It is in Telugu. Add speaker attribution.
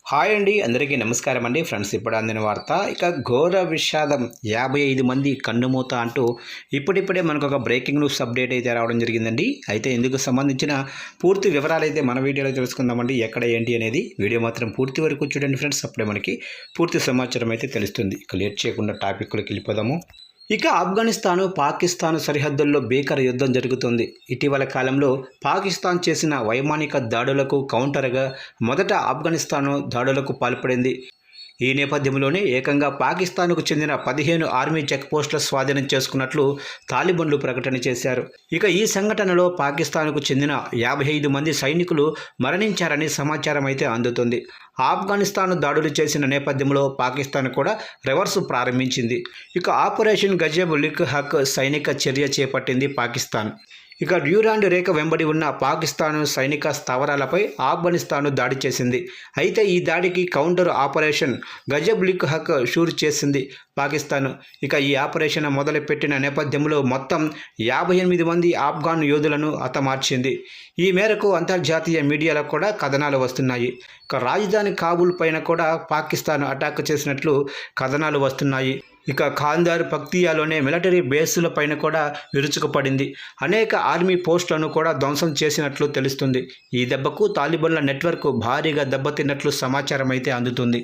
Speaker 1: హాయ్ అండి, అందరికీ నమస్కారం అండి. ఫ్రెండ్స్, ఇప్పుడు అందిన వార్త ఇక ఘోర విషాదం 55 మంది కన్నుమూత అంటూ ఇప్పుడిప్పుడే మనకు ఒక బ్రేకింగ్ న్యూస్ అప్డేట్ అయితే రావడం జరిగిందండి. అయితే ఇందుకు సంబంధించిన పూర్తి వివరాలు అయితే మన వీడియోలో తెలుసుకుందామండి. ఎక్కడ ఏంటి అనేది వీడియో మాత్రం పూర్తి వరకు చూడండి ఫ్రెండ్స్. అప్పుడే మనకి పూర్తి సమాచారం అయితే తెలుస్తుంది. ఇక లేట్ చేయకుండా టాపిక్లోకి వెళ్ళిపోదాము. ఇక ఆఫ్ఘనిస్తాను పాకిస్తాన్ సరిహద్దుల్లో భీకర యుద్ధం జరుగుతుంది. ఇటీవల కాలంలో పాకిస్తాన్ చేసిన వైమానిక దాడులకు కౌంటర్గా మొదట ఆఫ్ఘనిస్తాను దాడులకు పాల్పడింది. ఈ నేపథ్యంలోనే ఏకంగా పాకిస్తాన్కు చెందిన 15 ఆర్మీ చెక్పోస్టుల స్వాధీనం చేసుకున్నట్లు తాలిబన్లు ప్రకటన చేశారు. ఇక ఈ సంఘటనలో పాకిస్తాన్కు చెందిన 55 మంది సైనికులు మరణించారని సమాచారం అయితే అందుతుంది. ఆఫ్ఘనిస్తాన్ దాడులు చేసిన నేపథ్యంలో పాకిస్తాన్ కూడా రివర్స్ ప్రారంభించింది. ఇక ఆపరేషన్ గజబ్ లిక్ హక్ సైనిక చర్య చేపట్టింది పాకిస్తాన్. ఇక డ్యూరాండ్ రేఖ వెంబడి ఉన్న పాకిస్తాన్ సైనిక స్థావరాలపై ఆఫ్ఘనిస్తాన్ దాడి చేసింది. అయితే ఈ దాడికి కౌంటర్ ఆపరేషన్ గజబ్ లిక్ హక్ షూర్ చేసింది పాకిస్తాన్. ఇక ఈ ఆపరేషన్ మొదలుపెట్టిన నేపథ్యంలో మొత్తం 58 మంది ఆఫ్ఘాన్ యోధులను హతమార్చింది. ఈ మేరకు అంతర్జాతీయ మీడియాలో కూడా కథనాలు వస్తున్నాయి. ఇక రాజధాని కాబూల్ పైన కూడా పాకిస్తాన్ అటాక్ చేసినట్లు కథనాలు వస్తున్నాయి. ఇక ఖాందార్ పక్తియాలోనే మిలిటరీ బేసుల పైన కూడా విరుచుకుపడింది. అనేక ఆర్మీ పోస్టులను కూడా ధ్వంసం చేసినట్లు తెలుస్తుంది. ఈ దెబ్బకు తాలిబన్ల నెట్వర్క్ భారీగా దెబ్బతిన్నట్లు సమాచారం అయితే అందుతుంది.